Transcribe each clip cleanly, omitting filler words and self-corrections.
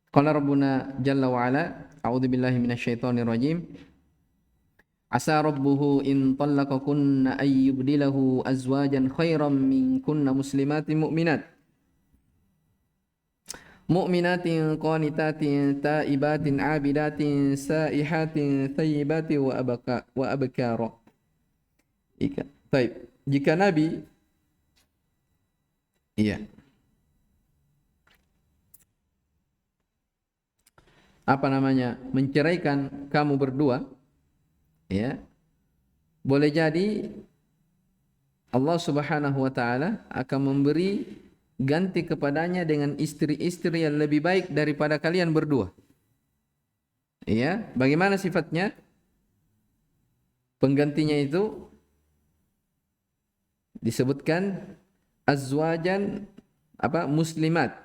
Qala Rabbuna Jalla wa Ala, A'udzu billahi minasyaitonir rajim. Asa rabbuhu in talaqakunna ay yubdilahu azwajan khairan minkunna muslimatin mu'minatin qanitatin taibatin abidatin saihatin thayyibatin wa abkara. Baik. Jika Nabi iya menceraikan kamu berdua, ya, boleh jadi Allah Subhanahu wa taala akan memberi ganti kepadanya dengan istri-istri yang lebih baik daripada kalian berdua. Ya, bagaimana sifatnya? Penggantinya itu disebutkan azwajan muslimat.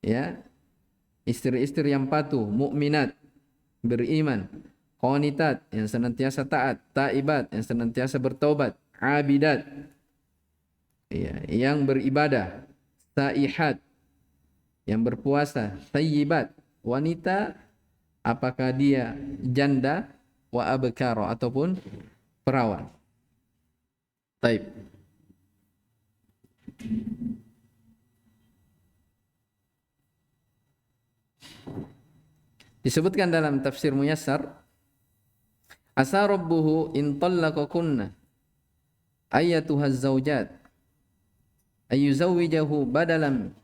Ya, istri-istri yang patuh, mukminat, beriman, qanitat yang senantiasa taat, taibat yang senantiasa bertaubat, abidat ya, yang beribadah, saihat yang berpuasa, thayyibat wanita apakah dia janda, wa abkara ataupun perawan. Taib. Disebutkan dalam tafsir Muyassar, asa rabbuhu in tallaqakunna ayyatuha az-zawjat ayyuzawwijahu badalan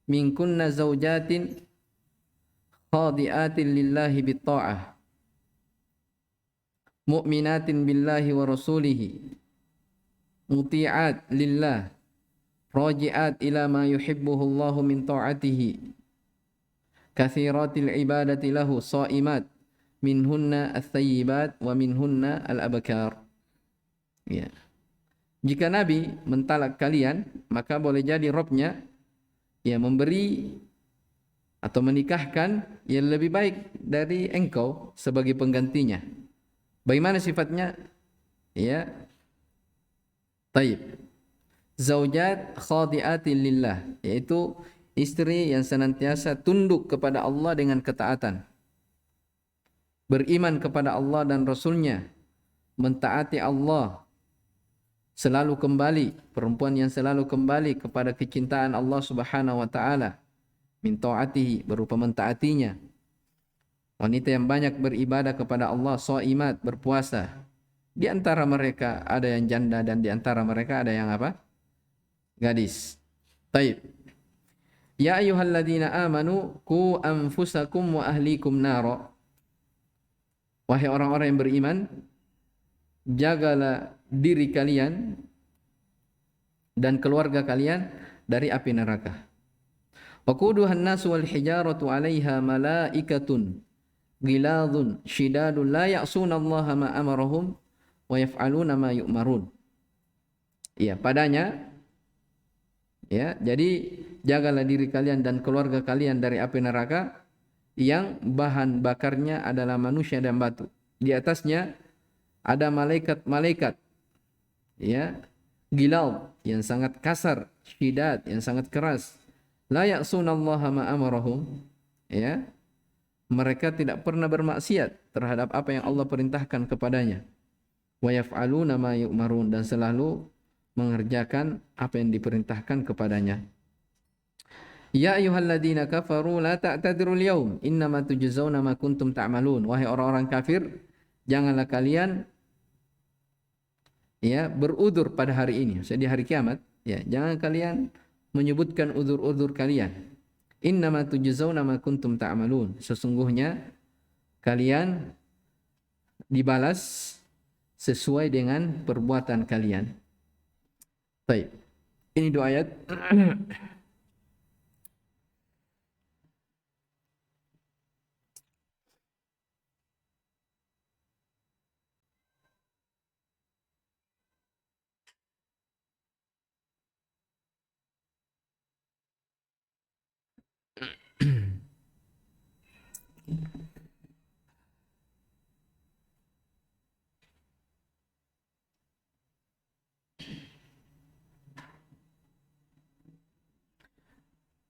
min kunna zawjatin khadi'atin lillahi bitta'ah mu'minatin billahi wa rasulihi muti'at lillah raji'at ila ma yuhibbuhu Allahu min ta'atihi kathiratil ibadati lahu sha'imat minhunna ats-tsayyibat wa minhunna al-abkar. Ya. Jika Nabi mentalak kalian, maka boleh jadi Robnya ya memberi atau menikahkan yang lebih baik dari engkau sebagai penggantinya. Bagaimana sifatnya? Ya. Taib. Zaujat khadi'atin lillah, yaitu istri yang senantiasa tunduk kepada Allah dengan ketaatan, beriman kepada Allah dan Rasulnya, mentaati Allah, selalu kembali, perempuan yang selalu kembali kepada kecintaan Allah Subhanahu wa taala, min taatihi berupa mentaatinya. Wanita yang banyak beribadah kepada Allah, shaimat berpuasa. Di antara mereka ada yang janda dan di antara mereka ada yang apa? Gadis. Taib. Ya ayyuhalladzina amanu qu anfusakum wa ahlikum nara. Wahai orang-orang yang beriman, jagalah diri kalian dan keluarga kalian dari api neraka. Waquduhan nasu wal hijaratu 'alaiha malaikatun ghiladun shidadun la ya'sunallaha ma amarahum wa yaf'aluna ma yu'marun. Ya, padanya ya, jadi jagalah diri kalian dan keluarga kalian dari api neraka yang bahan bakarnya adalah manusia dan batu. Di atasnya ada malaikat-malaikat ya, gilal yang sangat kasar, syidad yang sangat keras. La ya'sunallaha ma amarahum, ya. Mereka tidak pernah bermaksiat terhadap apa yang Allah perintahkan kepadanya. Wa yaf'aluna ma yu'marun, dan selalu mengerjakan apa yang diperintahkan kepadanya. Ya ayyuhalladzina kafaru la ta'tadzirul yaum innama tujzauna ma kuntum ta'malun. Wahai orang-orang kafir, janganlah kalian ya berudzur pada hari ini, maksudnya di hari kiamat, ya, jangan kalian menyebutkan udzur-udzur kalian. Innama tujzauna ma kuntum ta'malun. Sesungguhnya kalian dibalas sesuai dengan perbuatan kalian. Baik. Ini dua ayat.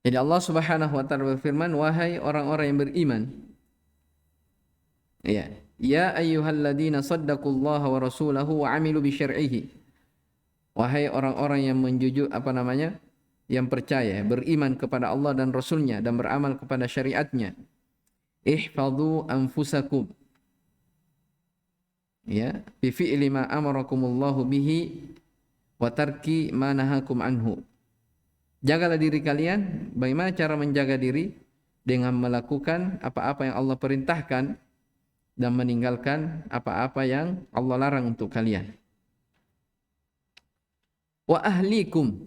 Jadi Allah Subhanahu wa taala berfirman, wahai orang-orang yang beriman, ya, ya ayyuhalladzina saddaqullaha wa rasulahu wa amilu bi syar'ihi. Wahai orang-orang yang yang percaya, beriman kepada Allah dan Rasulnya dan beramal kepada syariatnya. Ihfadhu anfusakum. Ya, bi fi'li ma amarakumullahu bihi wa tarki ma nahakum anhu. Jagalah diri kalian. Bagaimana cara menjaga diri? Dengan melakukan apa-apa yang Allah perintahkan dan meninggalkan apa-apa yang Allah larang untuk kalian. Wa ahlikum.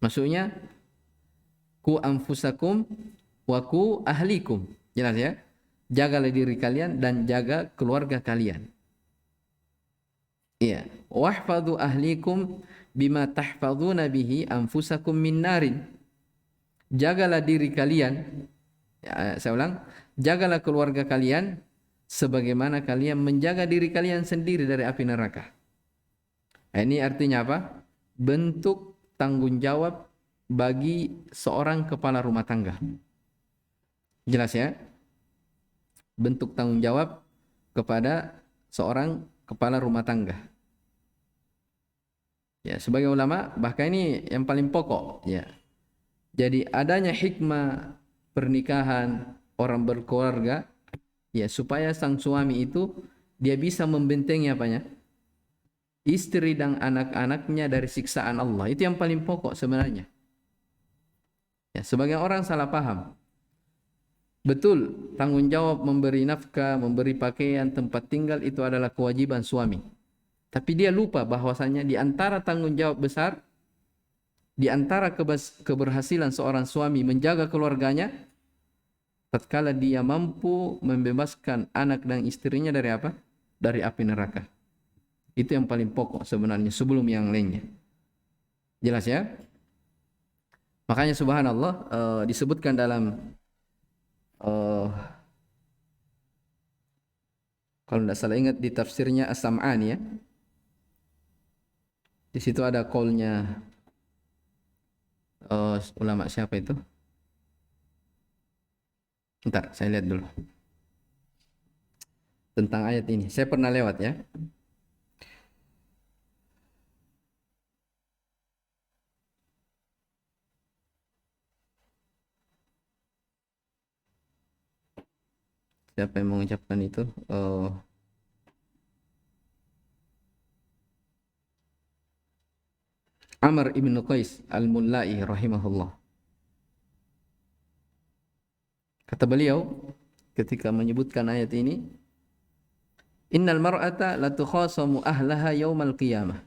Maksudnya ku anfusakum wa ku ahlikum. Jelas ya? Jagalah diri kalian dan jaga keluarga kalian. Iya. Wahfadhu ahlikum bima tahfadhuna bihi anfusakum min narin. Jagalah diri kalian. Ya, saya ulang. Jagalah keluarga kalian sebagaimana kalian menjaga diri kalian sendiri dari api neraka. Nah, ini artinya apa? Bentuk tanggung jawab bagi seorang kepala rumah tangga. Jelas ya? Bentuk tanggung jawab kepada seorang kepala rumah tangga. Ya, sebagai ulama, bahkan ini yang paling pokok, ya. Jadi adanya hikmah pernikahan orang berkeluarga, ya, supaya sang suami itu dia bisa membentengi apanya? Istri dan anak-anaknya dari siksaan Allah. Itu yang paling pokok sebenarnya. Ya, sebagian orang salah paham. Betul, tanggung jawab memberi nafkah, memberi pakaian, tempat tinggal itu adalah kewajiban suami. Tapi dia lupa bahwasanya di antara tanggung jawab besar, di antara keberhasilan seorang suami menjaga keluarganya, tatkala dia mampu membebaskan anak dan istrinya dari apa? Dari api neraka. Itu yang paling pokok sebenarnya sebelum yang lainnya. Jelas ya? Makanya subhanallah disebutkan dalam kalau tidak salah ingat di tafsirnya As-Sam'ani ya. Di situ ada qaulnya ulama siapa itu? Bentar, saya lihat dulu. Tentang ayat ini. Saya pernah lewat ya. Siapa yang mengucapkan itu? Amr ibn Qais al-Mullai rahimahullah. Kata beliau ketika menyebutkan ayat ini, innal mar'ata la tukhasamu ahlaha yaumal qiyamah.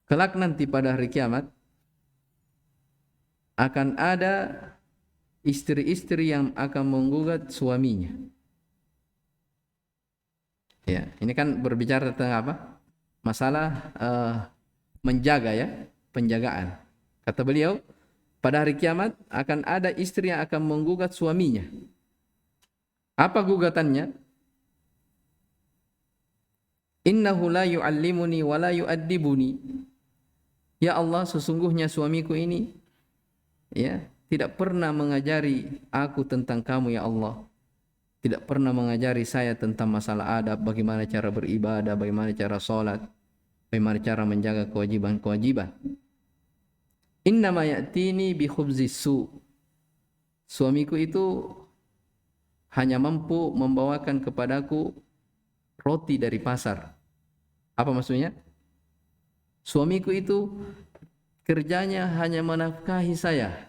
Kelak nanti pada hari kiamat akan ada istri-istri yang akan menggugat suaminya. Ya, ini kan berbicara tentang apa? Masalah menjaga ya, penjagaan. Kata beliau, pada hari kiamat akan ada istri yang akan menggugat suaminya. Apa gugatannya? Innahu la yu'allimuni wa la yu'addibuni. Ya Allah, sesungguhnya suamiku ini ya tidak pernah mengajari aku tentang kamu ya Allah. Tidak pernah mengajari saya tentang masalah adab, bagaimana cara beribadah, bagaimana cara sholat, bagaimana cara menjaga kewajiban-kewajiban. Innama ya'tini bi khubzis su. Suamiku itu hanya mampu membawakan kepadaku roti dari pasar. Apa maksudnya? Suamiku itu kerjanya hanya menafkahi saya.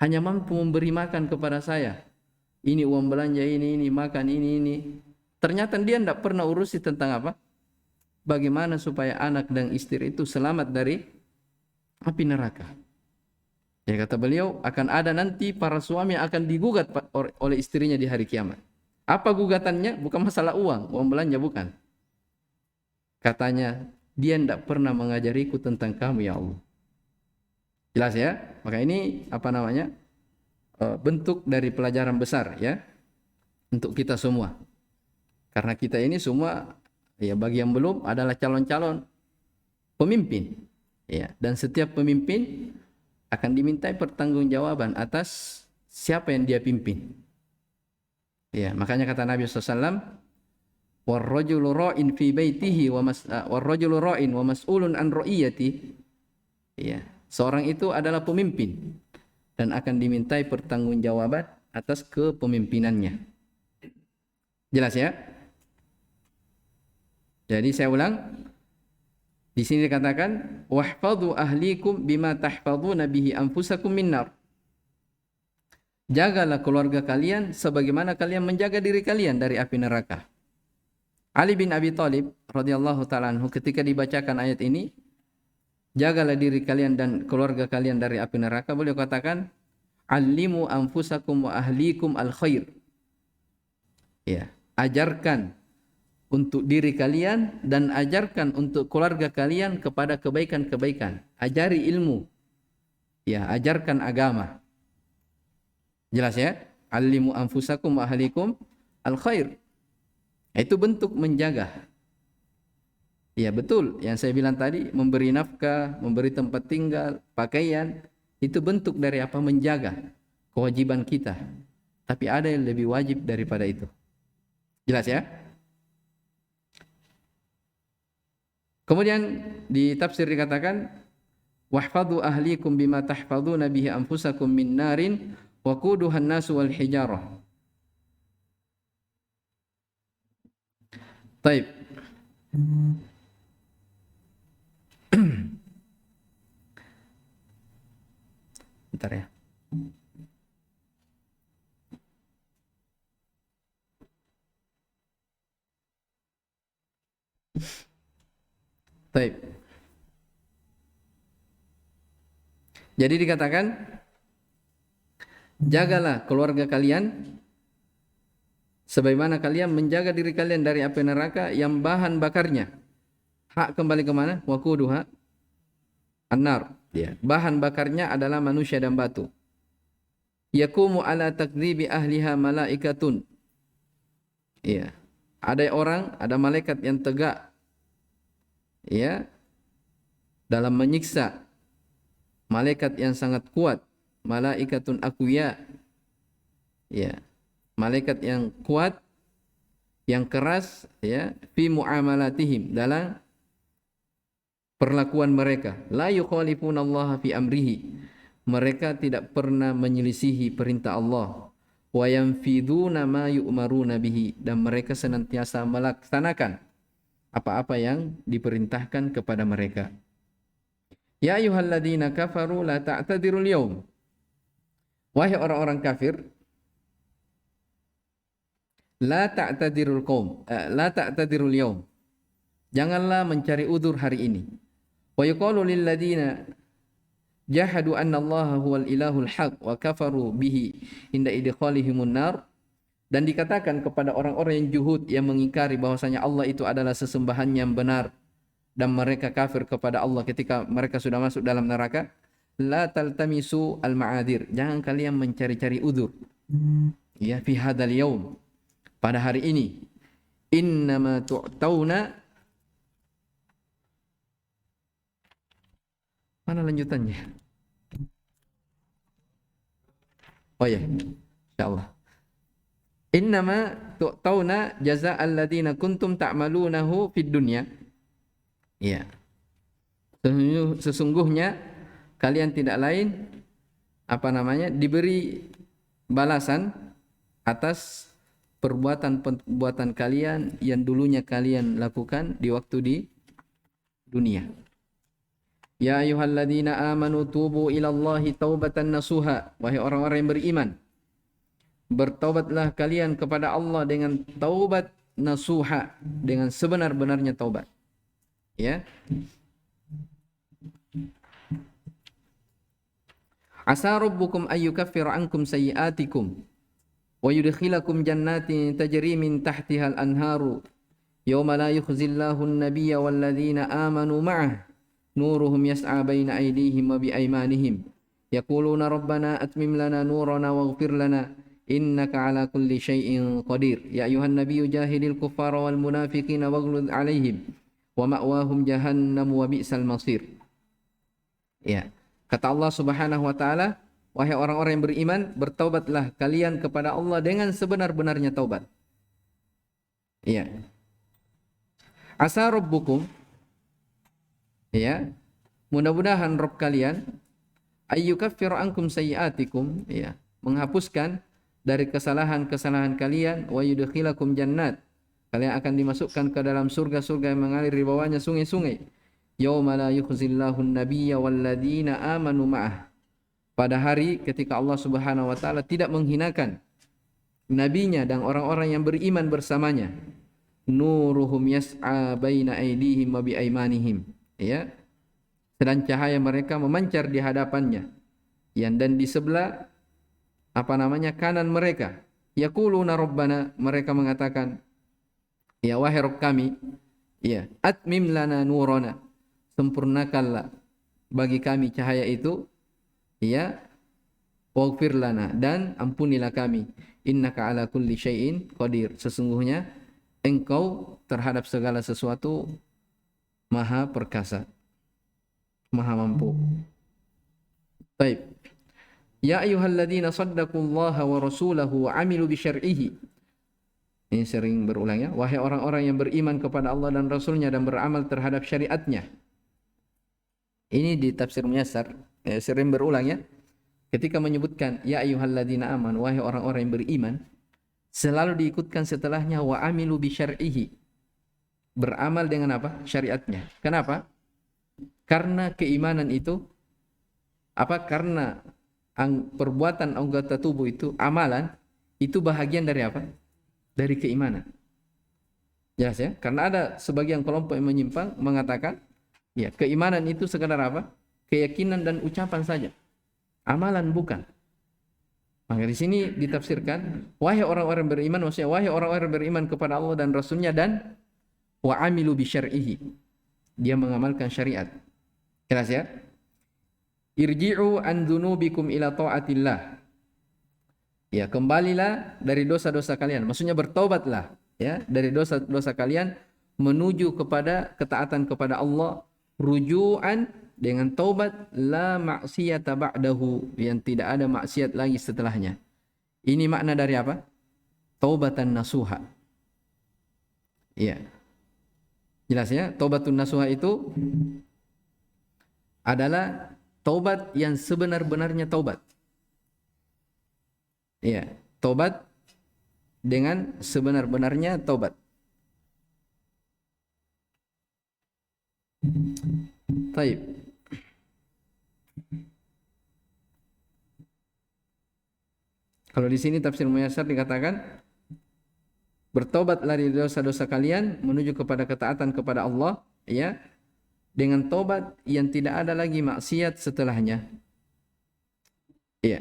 Hanya mampu memberi makan kepada saya. Ini uang belanja, ini makan, ini. Ternyata dia tidak pernah urusi tentang apa? Bagaimana supaya anak dan istri itu selamat dari api neraka. Ya, kata beliau, akan ada nanti para suami yang akan digugat oleh istrinya di hari kiamat. Apa gugatannya? Bukan masalah uang belanja bukan. Katanya, dia tidak pernah mengajariku tentang kamu ya Allah. Jelas ya? Maka ini bentuk dari pelajaran besar ya untuk kita semua. Karena kita ini semua ya bagi yang belum adalah calon-calon pemimpin. Ya, dan setiap pemimpin akan dimintai pertanggungjawaban atas siapa yang dia pimpin. Ya, makanya kata Nabi SAW, warrajulu ra'in fi baitihi warrajulu ra'in wa mas'ulun an ra'iyati. Ya, seorang itu adalah pemimpin dan akan dimintai pertanggungjawaban atas kepemimpinannya. Jelas ya? Jadi saya ulang, di sini dikatakan wahfadhu ahlikum bima tahfadhuna bihi anfusakum min nar. Jagalah keluarga kalian sebagaimana kalian menjaga diri kalian dari api neraka. Ali bin Abi Thalib radhiyallahu taala anhu ketika dibacakan ayat ini, jagalah diri kalian dan keluarga kalian dari api neraka, beliau katakan, "Allimu anfusakum wa ahlikum al-khair." Ya, ajarkan untuk diri kalian dan ajarkan untuk keluarga kalian kepada kebaikan-kebaikan. Ajari ilmu. Ya, ajarkan agama. Jelas ya? Allimu anfusakum wa ahlikum al-khair. Itu bentuk menjaga. Ya betul, yang saya bilang tadi, memberi nafkah, memberi tempat tinggal, pakaian, itu bentuk dari apa? Menjaga kewajiban kita. Tapi ada yang lebih wajib daripada itu. Jelas ya? Kemudian di tafsir dikatakan, wahfadhu ahlikum bima tahfadhuna bihi anfusakum min narin waquduhan nasu wal hijarah. Baik. Bentar ya. Baik. Jadi dikatakan, jagalah keluarga kalian sebagaimana kalian menjaga diri kalian dari api neraka yang bahan bakarnya. Hak kembali ke mana? Waquduha an-nar. Ya, bahan bakarnya adalah manusia dan batu. Yakumu ala takdzibi ahliha malaikatun. Ya. Ada orang, ada malaikat yang tegak ya dalam menyiksa. Malaikat yang sangat kuat, malaikatun aqwiya. Ya. Malaikat yang kuat, yang keras ya, fi muamalatihim, dalam perlakuan mereka. La yukhalifunallaha fi amrihi. Mereka tidak pernah menyelisihi perintah Allah. Wa yanfiduna ma yu'maruna bihi, dan mereka senantiasa melaksanakan apa-apa yang diperintahkan kepada mereka. Ya ayyuhalladzina kafaru la ta'tadirul yaum. Wahai orang-orang kafir, la ta'tadirul qaum, la ta'tadirul yaum. Janganlah mencari udzur hari ini. Wa yuqalu lil ladzina jahadu anna Allah huwal ilahul haq wa kafaru bihi inda idkhalihimun nar. Dan dikatakan kepada orang-orang yang juhud, yang mengingkari bahwasanya Allah itu adalah sesembahan yang benar, dan mereka kafir kepada Allah ketika mereka sudah masuk dalam neraka, la taltamisu al-ma'adir. Jangan kalian mencari-cari udzur. Ya, fi hadzal yaum, pada hari ini. Innama tu'tauna. Mana lanjutannya? Oh ya, insyaallah. Innama tu'tauna jazaa'al ladzina kuntum ta'malunahu fid dunya. Ya. Sesungguhnya kalian tidak lain diberi balasan atas perbuatan-perbuatan kalian yang dulunya kalian lakukan di waktu di dunia. Ya ayyuhalladzina amanu tubu ilallahi taubatan nasuha. Wahai orang-orang yang beriman, bertaubatlah kalian kepada Allah dengan taubat nasuha, dengan sebenar-benarnya taubat. Ya. Asa rabbukum ayyukaffira ankum sayyi'atikum wa yudkhilakum jannatin tajri min tahtiha al-anharu yawma la yukhzillahu an-nabiyya wal ladzina amanu ma'ah nuruhum yas'a baina aydihim wa bi aymanihim yaquluna rabbana atmim lana nurana waghfir lana innaka ala kulli syai'in qadir. Ya ayuhan nabiyyu jahidil kuffara wal munafiqina waghlud alaihim wa ma'wahum jahannam wa bi'sal masir. Ya. Kata Allah Subhanahu wa taala, wahai orang-orang yang beriman, bertaubatlah kalian kepada Allah dengan sebenar-benarnya taubat. Iya. Asa rabbukum, ya, mudah-mudahan Rabb kalian ayyukaffiru ankum sayyi'atikum, ya, menghapuskan dari kesalahan-kesalahan kalian, wa yudkhilakum jannat, kalian akan dimasukkan ke dalam surga-surga yang mengalir di bawahnya sungai-sungai. Yauma la yukhzillahu an-nabiyya walladzina amanu ma'ah, pada hari ketika Allah Subhanahu wa taala tidak menghinakan nabinya dan orang-orang yang beriman bersamanya. Nuruhum yas'a baina aydihim wa bi aymanihim, ya, sedang cahaya mereka memancar di hadapannya, yang dan di sebelah kanan mereka. Yaquluna rabbana, mereka mengatakan, ya wahai Rabb kami, ya, atmim lana nurana, sempurnakanlah bagi kami cahaya itu, ya, waghfir lana, dan ampunilah kami, innaka ala kulli syai'in qadir, sesungguhnya engkau terhadap segala sesuatu maha perkasa, maha mampu. Baik. Ya ayyuhalladzina saddaqullaha wa rasulahu wa amilu bi syar'ihi. Ini sering berulang, ya. Wahai orang-orang yang beriman kepada Allah dan Rasulnya dan beramal terhadap syariatnya. Ini di tafsir Muyassar, sering berulang, ya. Ketika menyebutkan ya ayyuhalladzina amanu, wahai orang-orang yang beriman, selalu diikutkan setelahnya wa amilu bi syar'ihi, beramal dengan apa? Syariatnya. Kenapa? Karena keimanan itu karena perbuatan anggota tubuh itu, amalan itu bahagian dari apa? Dari keimanan. Jelas, ya? Karena ada sebagian kelompok yang menyimpang mengatakan, ya, keimanan itu sekadar apa? Keyakinan dan ucapan saja. Amalan bukan. Maka di sini ditafsirkan, wahai orang-orang beriman, maksudnya wahai orang-orang beriman kepada Allah dan Rasulnya, dan wa amilu bi syar'ihi, dia mengamalkan syariat. Jelas, ya? Irji'u an dzunubikum ila ta'atillah. Ya, kembalilah dari dosa-dosa kalian. Maksudnya bertaubatlah, ya, dari dosa-dosa kalian menuju kepada ketaatan kepada Allah, ruju'an, dengan taubat, la maksiyata ba'dahu, yang tidak ada maksiat lagi setelahnya. Ini makna dari apa? Taubatan nasuha. Iya. Jelas, ya? Taubatun nasuha itu adalah taubat yang sebenar-benarnya taubat. Iya, taubat dengan sebenar-benarnya taubat. Baik. Kalau di sini tafsir Muyassar dikatakan, bertobatlah dari dosa-dosa kalian menuju kepada ketaatan kepada Allah, ya, dengan tobat yang tidak ada lagi maksiat setelahnya. Ya.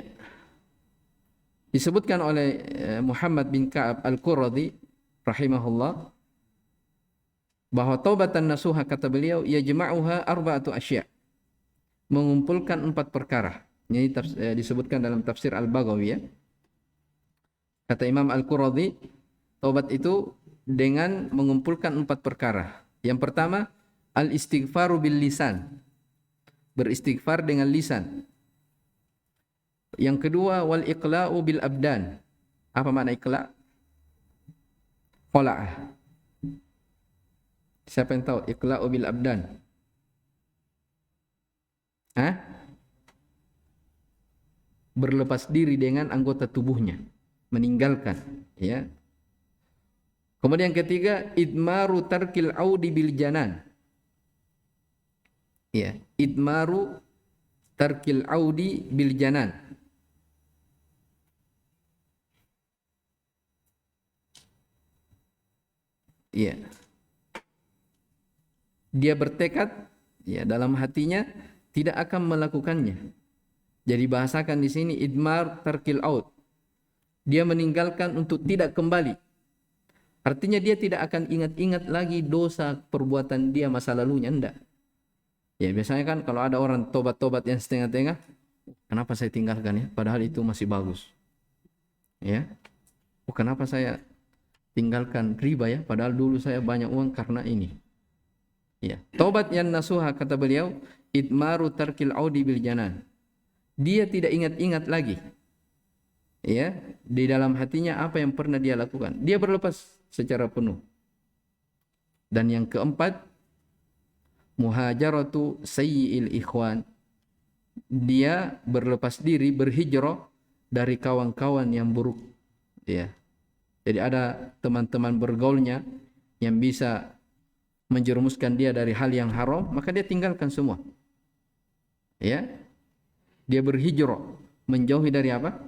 Disebutkan oleh Muhammad bin Ka'ab Al-Qurradhi rahimahullah bahwa taubatan nasuha, kata beliau, yajma'uha arba'atu asya', mengumpulkan 4 perkara. Ini disebutkan dalam tafsir Al-Baghawi, ya. Kata Imam Al-Qurradhi, taubat itu dengan mengumpulkan 4 perkara. Yang pertama, al-istighfaru bil lisan, beristighfar dengan lisan. Yang kedua, wal iqla'u bil abdan. Apa makna iqla'? Qala'ah. Siapa yang tahu iqla'u bil abdan? Berlepas diri dengan anggota tubuhnya, meninggalkan, ya. Kemudian yang ketiga, idmaru tarkil audi bil janan. Ya, idmaru tarkil audi bil janan. Ya. Dia bertekad, ya, dalam hatinya tidak akan melakukannya. Jadi bahasakan di sini idmar tarkil aud. Dia meninggalkan untuk tidak kembali. Artinya dia tidak akan ingat-ingat lagi dosa perbuatan dia masa lalunya, enggak. Ya, biasanya kan kalau ada orang tobat-tobat yang setengah-tengah, kenapa saya tinggalkan, ya? Padahal itu masih bagus. Ya. Kenapa saya tinggalkan riba, ya? Padahal dulu saya banyak uang karena ini. Ya. Taubat yang nasuha, kata beliau, Idmaru tarkil audi bil janan. Dia tidak ingat-ingat lagi, ya, di dalam hatinya apa yang pernah dia lakukan. Dia berlepas secara penuh. Dan yang keempat, muhajaratu sayyi'il ikhwan. Dia berlepas diri, berhijrah dari kawan-kawan yang buruk, ya. Jadi ada teman-teman bergaulnya yang bisa menjerumuskan dia dari hal yang haram, maka dia tinggalkan semua. Ya. Dia berhijrah, menjauhi dari apa?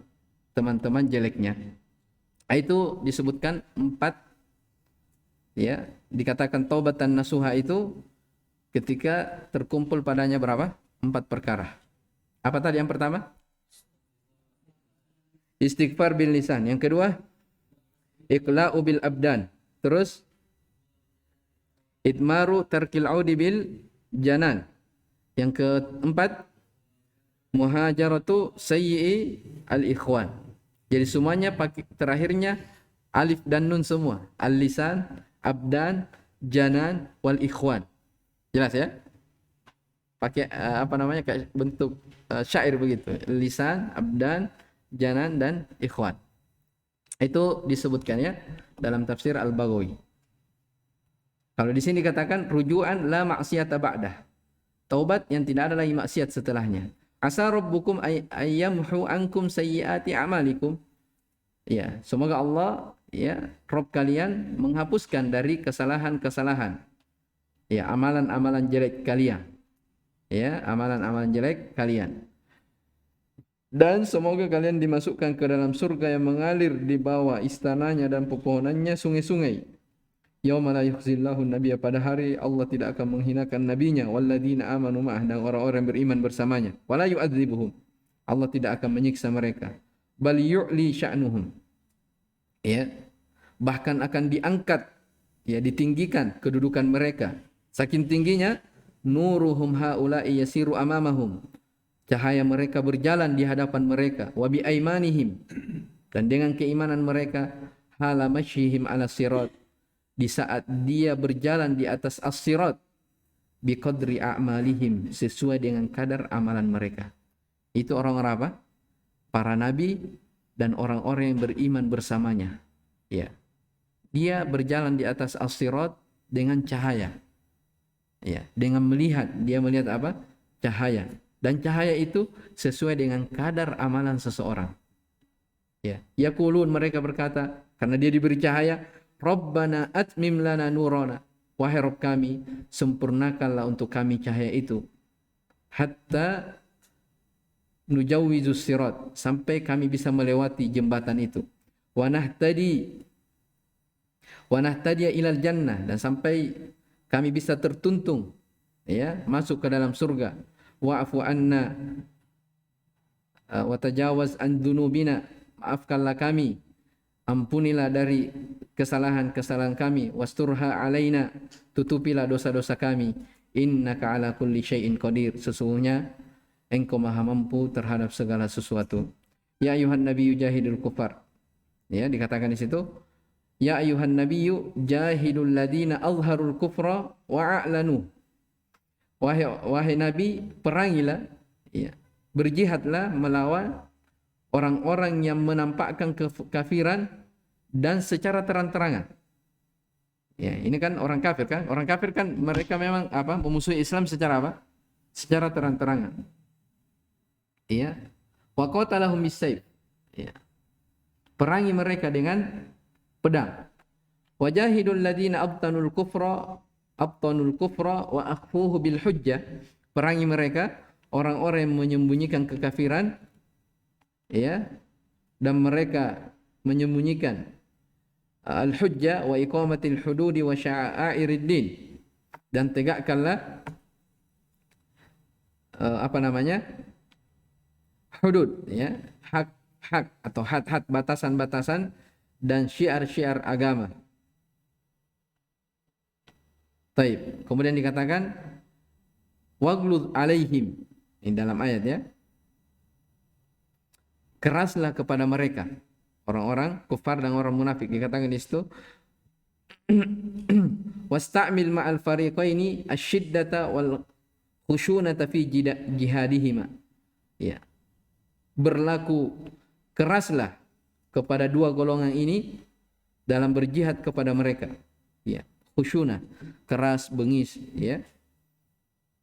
Teman-teman jeleknya. Itu disebutkan 4, ya. Dikatakan taubatan nasuha itu ketika terkumpul padanya berapa? 4 perkara. Apa tadi yang pertama? Istighfar bil lisan. Yang kedua, iqla'u bil abdan. Terus idmaru tarkil audi bil janan. Yang keempat, muhajaratu sayyi'i al ikhwan. Jadi semuanya pakai terakhirnya alif dan nun semua. Al lisan, abdan, janan, wal ikhwan. Jelas ya? Pakai apa namanya, kayak bentuk syair begitu. Lisan, abdan, janan, dan ikhwan. Itu disebutkan ya dalam tafsir Al-Baghawi. Kalau di sini dikatakan rujuan la maksiyata ba'dah. Taubat yang tidak ada lagi maksiat setelahnya. Asa rabbukum ayyamhu ankum sayyiati amalikum. Ya, semoga Allah, ya, Rabb kalian menghapuskan dari kesalahan-kesalahan, ya, amalan-amalan jelek kalian. Ya, amalan-amalan jelek kalian. Dan semoga kalian dimasukkan ke dalam surga yang mengalir di bawah istananya dan pepohonannya sungai-sungai. Yauma la yukhzillahu nabiyya, pada hari Allah tidak akan menghinakan nabinya, walladzina amanu ma'ah, dan orang-orang yang beriman bersamanya. Wala yu'adzibuhum, Allah tidak akan menyiksa mereka. Bal yu'li sya'nuhum, ya, bahkan akan diangkat, ya, ditinggikan kedudukan mereka. Saking tingginya, nuruhum haula'i yasiru amamahum, cahaya mereka berjalan di hadapan mereka. Wa bi aimanihim, dan dengan keimanan mereka, hala masyihim ala sirat, di saat dia berjalan di atas as-sirat, biqadri a'malihim, sesuai dengan kadar amalan mereka. Itu orang-orang apa? Para nabi dan orang-orang yang beriman bersamanya. Ya. Dia berjalan di atas as-sirat dengan cahaya. Ya, dengan melihat, dia melihat apa? Cahaya. Dan cahaya itu sesuai dengan kadar amalan seseorang. Ya, yaqulun, mereka berkata, karena dia diberi cahaya, Rabbana atmim lana nurana, wahai Rabb kami, sempurnakanlah untuk kami cahaya itu, hatta nujawwizus sirat, sampai kami bisa melewati jembatan itu, wa nahtadiya ilal jannah, dan sampai kami bisa tertuntung, ya, masuk ke dalam surga. Wa'fu anna wa tajawaz an dzunubina, maafkanlah kami, ampunilah dari kesalahan-kesalahan kami, wasturha alaina, tutupilah dosa-dosa kami, innaka ala kulli syai'in qadir, sesungguhnya engkau maha mampu terhadap segala sesuatu. Ya ayuhan nabiyyu jahidul kufar, ya, dikatakan di situ, ya ayuhan nabiyyu jahidul ladina azharul kufra wa a'lanu, wahai nabi, perangilah, ya, berjihadlah melawan orang-orang yang menampakkan kekafiran dan secara terang-terangan. Ya, ini kan orang kafir kan? Orang kafir kan mereka memang apa? Memusuhi Islam secara apa? Secara terang-terangan. Iya. Wa qatalahum bis-sayf. Ya. Perangi mereka dengan pedang. Wajahidul ladina abtanul kufra wa akhfuhu bil hujjah. Perangi mereka orang-orang yang menyembunyikan kekafiran, ya, dan mereka menyembunyikan al-hujjah wa iqamatil hududi wa sya'airid din, dan tegakkanlah apa namanya, hudud, ya, hak atau had-had, batasan-batasan dan syiar-syiar agama. Taib. Kemudian dikatakan waglud alaihim, ini dalam ayat, ya, keraslah kepada mereka, orang-orang kufar dan orang munafik. Dikatakan di situ wasta'mil ma'al fariqaini asyiddata khusyunata fi jihadihima. Ya. Berlaku keraslah kepada dua golongan ini dalam berjihad kepada mereka. Ya. Khusyunah, keras, bengis, ya.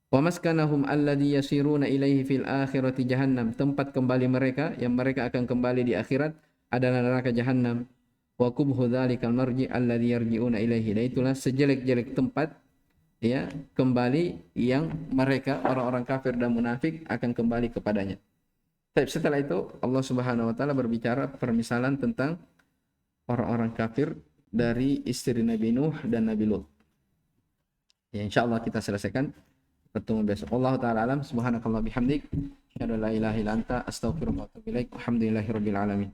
Wa maskanahum alladhi yasiruna ilaihi fil akhirati jahannam. Tempat kembali mereka yang mereka akan kembali di akhirat adalah neraka jahannam. Wa kubhu dzalikal marji alladhi yarji'una ilaihi. Dan itulah sejelek-jelek tempat, ya, kembali yang mereka orang-orang kafir dan munafik akan kembali kepadanya. Setelah itu Allah Subhanahu wa taala berbicara permisalan tentang orang-orang kafir dari istri Nabi Nuh dan Nabi Lut. Ya, insyaallah kita selesaikan pertemuan besok. Allah taala alam. Subhanakallah bihamdik, asyhadu an la ilaha illa anta, astaghfiruka wa atubu ilaik. Alhamdulillahirabbil alamin.